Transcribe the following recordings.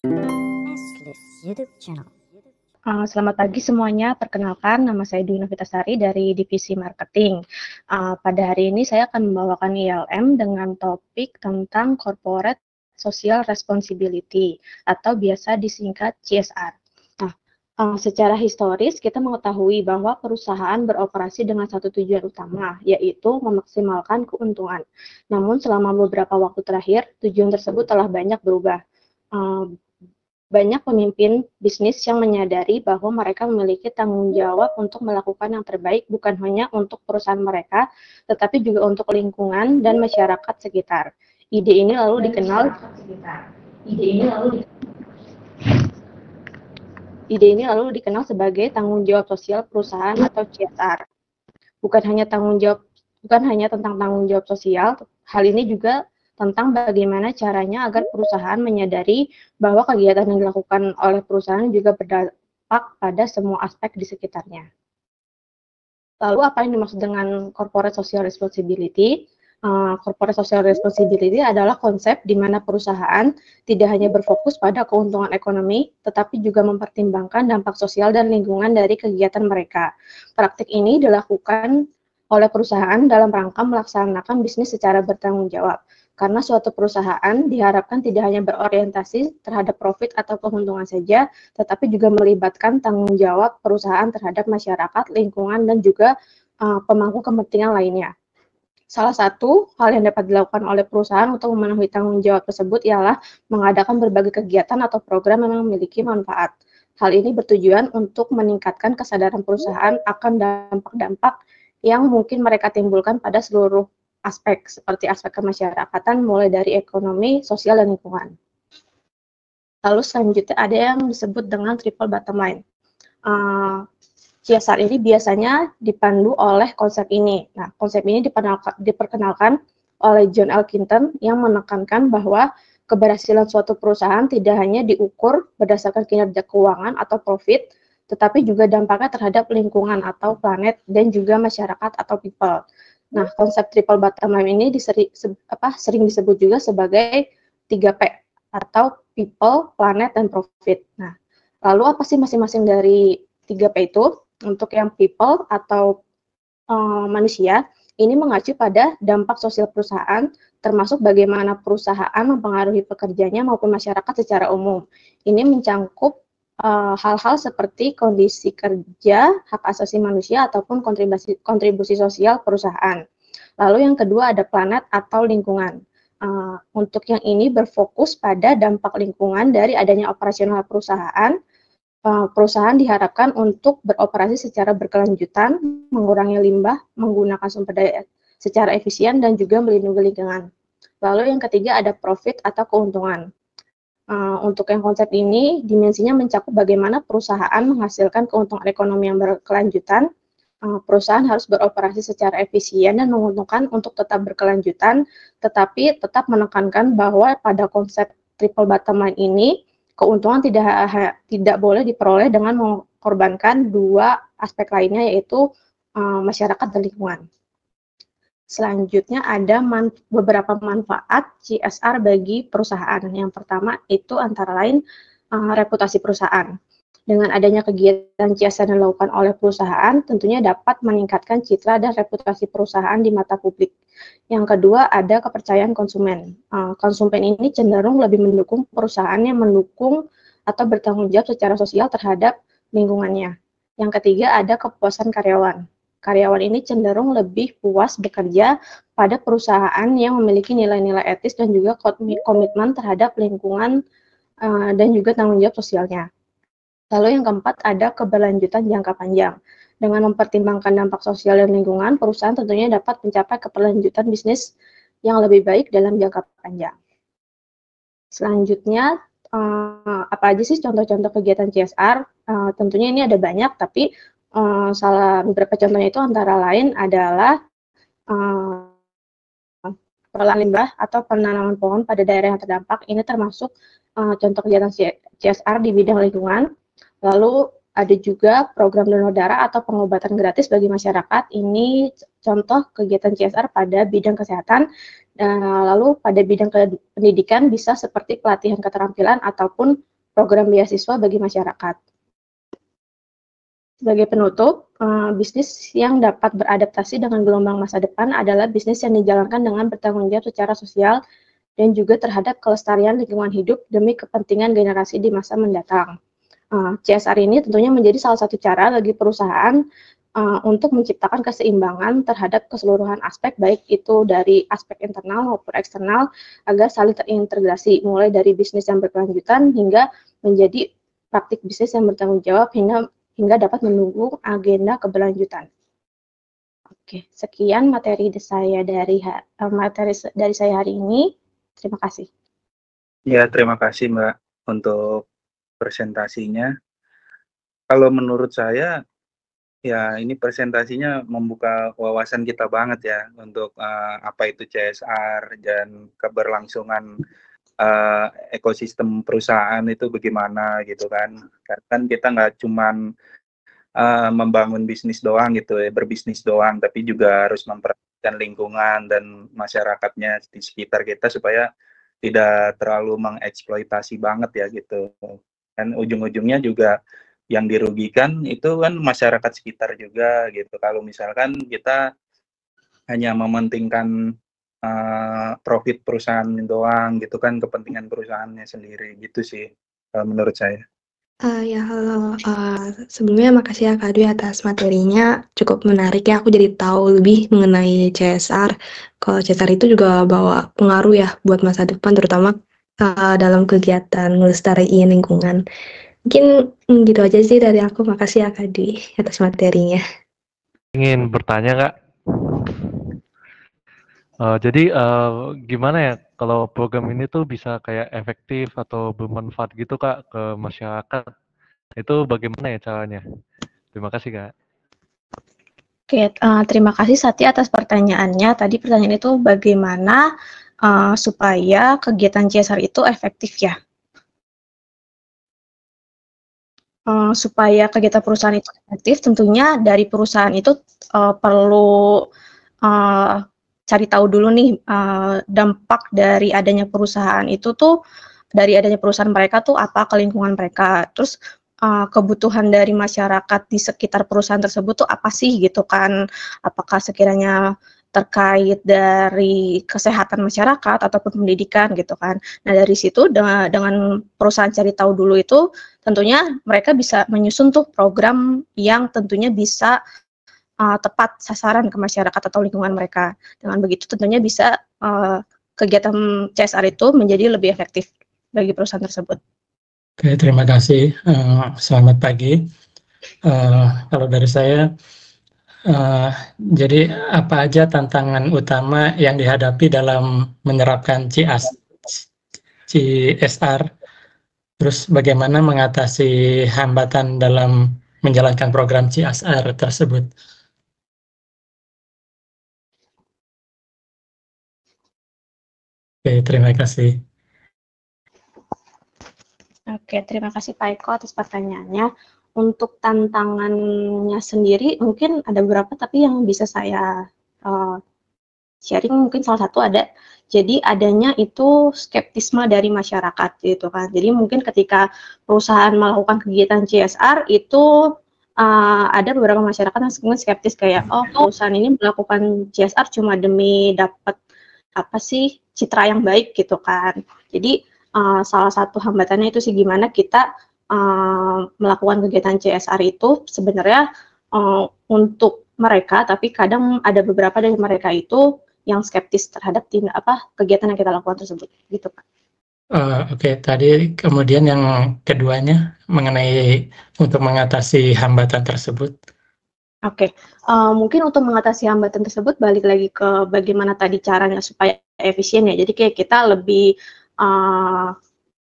Nestlist YouTube channel. Selamat pagi semuanya, perkenalkan nama saya Dwi Novitasari dari Divisi Marketing. Pada hari ini saya akan membawakan ILM dengan topik tentang Corporate Social Responsibility atau biasa disingkat CSR. Secara historis kita mengetahui bahwa perusahaan beroperasi dengan satu tujuan utama, yaitu memaksimalkan keuntungan. Namun selama beberapa waktu terakhir, tujuan tersebut telah banyak berubah. Banyak pemimpin bisnis yang menyadari bahwa mereka memiliki tanggung jawab untuk melakukan yang terbaik bukan hanya untuk perusahaan mereka, tetapi juga untuk lingkungan dan masyarakat sekitar. Ide ini lalu dikenal sebagai tanggung jawab sosial perusahaan atau CSR. Bukan hanya tentang tanggung jawab sosial, hal ini juga tentang bagaimana caranya agar perusahaan menyadari bahwa kegiatan yang dilakukan oleh perusahaan juga berdampak pada semua aspek di sekitarnya. Lalu apa yang dimaksud dengan corporate social responsibility? Corporate social responsibility adalah konsep di mana perusahaan tidak hanya berfokus pada keuntungan ekonomi, tetapi juga mempertimbangkan dampak sosial dan lingkungan dari kegiatan mereka. Praktik ini dilakukan oleh perusahaan dalam rangka melaksanakan bisnis secara bertanggung jawab. Karena suatu perusahaan diharapkan tidak hanya berorientasi terhadap profit atau keuntungan saja, tetapi juga melibatkan tanggung jawab perusahaan terhadap masyarakat, lingkungan, dan juga pemangku kepentingan lainnya. Salah satu hal yang dapat dilakukan oleh perusahaan untuk memenuhi tanggung jawab tersebut ialah mengadakan berbagai kegiatan atau program yang memiliki manfaat. Hal ini bertujuan untuk meningkatkan kesadaran perusahaan akan dampak-dampak yang mungkin mereka timbulkan pada seluruh aspek, seperti aspek kemasyarakatan, mulai dari ekonomi, sosial, dan lingkungan. Lalu selanjutnya ada yang disebut dengan triple bottom line. CSR ini biasanya dipandu oleh konsep ini. Nah, konsep ini diperkenalkan oleh John Elkington yang menekankan bahwa keberhasilan suatu perusahaan tidak hanya diukur berdasarkan kinerja keuangan atau profit, tetapi juga dampaknya terhadap lingkungan atau planet dan juga masyarakat atau people. Nah, konsep triple bottom line ini sering disebut juga sebagai 3P atau people, planet, dan profit. Nah, lalu apa sih masing-masing dari 3P itu? Untuk yang people atau manusia, ini mengacu pada dampak sosial perusahaan, termasuk bagaimana perusahaan mempengaruhi pekerjanya maupun masyarakat secara umum. Ini mencangkup hal-hal seperti kondisi kerja, hak asasi manusia, ataupun kontribusi sosial perusahaan. Lalu yang kedua ada planet atau lingkungan. Untuk yang ini berfokus pada dampak lingkungan dari adanya operasional perusahaan. Perusahaan diharapkan untuk beroperasi secara berkelanjutan, mengurangi limbah, menggunakan sumber daya secara efisien, dan juga melindungi lingkungan. Lalu yang ketiga ada profit atau keuntungan. Untuk yang konsep ini, dimensinya mencakup bagaimana perusahaan menghasilkan keuntungan ekonomi yang berkelanjutan. Perusahaan harus beroperasi secara efisien dan menguntungkan untuk tetap berkelanjutan, tetapi tetap menekankan bahwa pada konsep triple bottom line ini, keuntungan tidak boleh diperoleh dengan mengorbankan dua aspek lainnya, yaitu masyarakat dan lingkungan. Selanjutnya ada beberapa manfaat CSR bagi perusahaan. Yang pertama itu antara lain reputasi perusahaan. Dengan adanya kegiatan CSR yang dilakukan oleh perusahaan, tentunya dapat meningkatkan citra dan reputasi perusahaan di mata publik. Yang kedua, ada kepercayaan konsumen. Konsumen ini cenderung lebih mendukung perusahaan yang mendukung atau bertanggung jawab secara sosial terhadap lingkungannya. Yang ketiga, ada kepuasan karyawan. Karyawan ini cenderung lebih puas bekerja pada perusahaan yang memiliki nilai-nilai etis dan juga komitmen terhadap lingkungan dan juga tanggung jawab sosialnya. Lalu yang keempat ada keberlanjutan jangka panjang. Dengan mempertimbangkan dampak sosial dan lingkungan, perusahaan tentunya dapat mencapai keberlanjutan bisnis yang lebih baik dalam jangka panjang. Selanjutnya, apa aja sih contoh-contoh kegiatan CSR? Tentunya ini ada banyak, tapi beberapa contohnya itu antara lain adalah pengelolaan limbah atau penanaman pohon pada daerah yang terdampak. Ini termasuk contoh kegiatan CSR di bidang lingkungan. Lalu ada juga program donor darah atau pengobatan gratis bagi masyarakat. Ini contoh kegiatan CSR pada bidang kesehatan. Lalu pada bidang pendidikan bisa seperti pelatihan keterampilan ataupun program beasiswa bagi masyarakat. Sebagai penutup, bisnis yang dapat beradaptasi dengan gelombang masa depan adalah bisnis yang dijalankan dengan bertanggung jawab secara sosial dan juga terhadap kelestarian lingkungan hidup demi kepentingan generasi di masa mendatang. CSR ini tentunya menjadi salah satu cara bagi perusahaan untuk menciptakan keseimbangan terhadap keseluruhan aspek, baik itu dari aspek internal maupun eksternal, agar saling terintegrasi, mulai dari bisnis yang berkelanjutan hingga menjadi praktik bisnis yang bertanggung jawab hingga dapat mendukung agenda keberlanjutan. Oke, sekian materi saya dari saya hari ini. Terima kasih. Ya, terima kasih Mbak untuk presentasinya. Kalau menurut saya, ya ini presentasinya membuka wawasan kita banget ya untuk apa itu CSR dan keberlangsungan ekosistem perusahaan itu bagaimana gitu kan. Karena kan kita nggak cuman membangun bisnis doang gitu ya, berbisnis doang, tapi juga harus memperhatikan lingkungan dan masyarakatnya di sekitar kita supaya tidak terlalu mengeksploitasi banget ya gitu. Dan ujung-ujungnya juga yang dirugikan itu kan masyarakat sekitar juga gitu. Kalau misalkan kita hanya mementingkan profit perusahaan doang gitu kan, kepentingan perusahaannya sendiri gitu sih menurut saya. Ya, halo. Sebelumnya makasih ya Kak Dwi atas materinya, cukup menarik ya. Aku jadi tahu lebih mengenai CSR. Kalau CSR itu juga bawa pengaruh ya buat masa depan, terutama dalam kegiatan melestarikan lingkungan. Mungkin gitu aja sih dari aku. Makasih ya Kak Dwi atas materinya. Ingin bertanya nggak? Jadi gimana ya kalau program ini tuh bisa kayak efektif atau bermanfaat gitu Kak ke masyarakat? Itu bagaimana ya caranya? Terima kasih Kak. Oke, terima kasih Satya atas pertanyaannya. Tadi pertanyaan itu bagaimana supaya kegiatan CSR itu efektif ya? Supaya kegiatan perusahaan itu efektif, tentunya dari perusahaan itu perlu cari tahu dulu nih dampak dari adanya perusahaan itu tuh, dari adanya perusahaan mereka tuh apa ke lingkungan mereka. Terus kebutuhan dari masyarakat di sekitar perusahaan tersebut tuh apa sih gitu kan? Apakah sekiranya terkait dari kesehatan masyarakat ataupun pendidikan gitu kan. Nah dari situ dengan perusahaan cari tahu dulu itu, tentunya mereka bisa menyusun tuh program yang tentunya bisa tepat sasaran ke masyarakat atau lingkungan mereka. Dengan begitu tentunya bisa kegiatan CSR itu menjadi lebih efektif bagi perusahaan tersebut. Oke, terima kasih. Selamat pagi. Kalau dari saya, jadi apa aja tantangan utama yang dihadapi dalam menerapkan CSR, terus bagaimana mengatasi hambatan dalam menjalankan program CSR tersebut. Oke, terima kasih. Oke, terima kasih Pak Eko atas pertanyaannya. Untuk tantangannya sendiri mungkin ada beberapa, tapi yang bisa saya sharing mungkin salah satu ada, jadi adanya itu skeptisme dari masyarakat gitu kan. Jadi mungkin ketika perusahaan melakukan kegiatan CSR itu ada beberapa masyarakat yang mungkin skeptis kayak, oh perusahaan ini melakukan CSR cuma demi dapat apa sih citra yang baik gitu kan. Jadi salah satu hambatannya itu sih gimana kita melakukan kegiatan CSR itu sebenarnya untuk mereka, tapi kadang ada beberapa dari mereka itu yang skeptis terhadap kegiatan yang kita lakukan tersebut, gitu Pak. Oke, tadi kemudian yang keduanya mengenai untuk mengatasi hambatan tersebut. Oke, mungkin untuk mengatasi hambatan tersebut balik lagi ke bagaimana tadi caranya supaya efisien ya. Jadi kayak kita lebih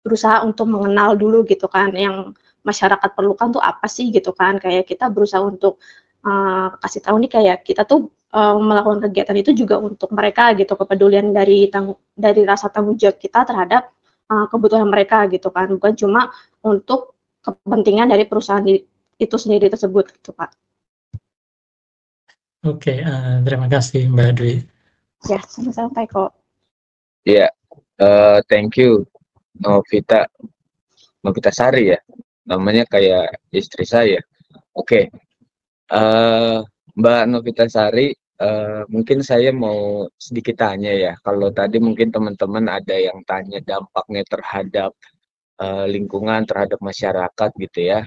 berusaha untuk mengenal dulu gitu kan, yang masyarakat perlukan tuh apa sih gitu kan. Kayak kita berusaha untuk kasih tahu nih kayak kita tuh melakukan kegiatan itu juga untuk mereka gitu, kepedulian dari rasa tanggung jawab kita terhadap kebutuhan mereka gitu kan, bukan cuma untuk kepentingan dari perusahaan itu sendiri tersebut gitu Pak. Oke, terima kasih Mbak Dwi. Ya, sama-sama Pak Eko. Ya, thank you Novita Novitasari ya, namanya kayak istri saya. Oke, Mbak Novitasari, mungkin saya mau sedikit tanya ya. Kalau tadi mungkin teman-teman ada yang tanya dampaknya terhadap lingkungan, terhadap masyarakat gitu ya.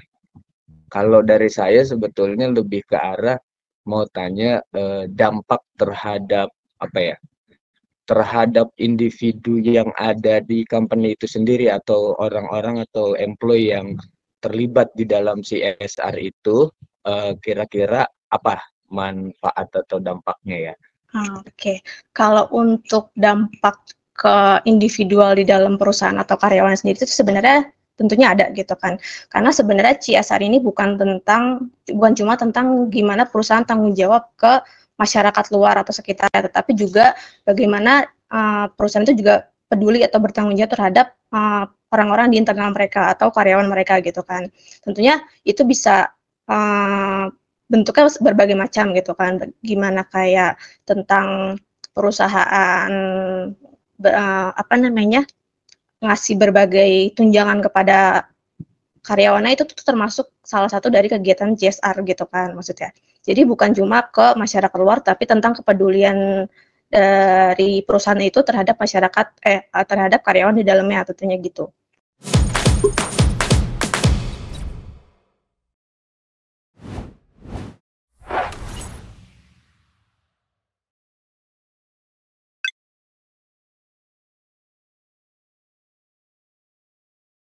Kalau dari saya sebetulnya lebih ke arah mau tanya dampak terhadap apa ya? Terhadap individu yang ada di company itu sendiri atau orang-orang atau employee yang terlibat di dalam CSR itu, kira-kira apa manfaat atau dampaknya ya? Oke. Kalau untuk dampak ke individual di dalam perusahaan atau karyawan sendiri itu sebenarnya tentunya ada gitu kan. Karena sebenarnya CSR ini bukan cuma tentang gimana perusahaan tanggung jawab ke masyarakat luar atau sekitarnya, tetapi juga bagaimana perusahaan itu juga peduli atau bertanggung jawab terhadap orang-orang di internal mereka atau karyawan mereka gitu kan. Tentunya itu bisa bentuknya berbagai macam gitu kan. Gimana kayak tentang perusahaan ngasih berbagai tunjangan kepada karyawannya, itu tuh termasuk salah satu dari kegiatan CSR gitu kan maksudnya. Jadi bukan cuma ke masyarakat luar, tapi tentang kepedulian dari perusahaan itu terhadap masyarakat terhadap karyawan di dalamnya tentunya gitu.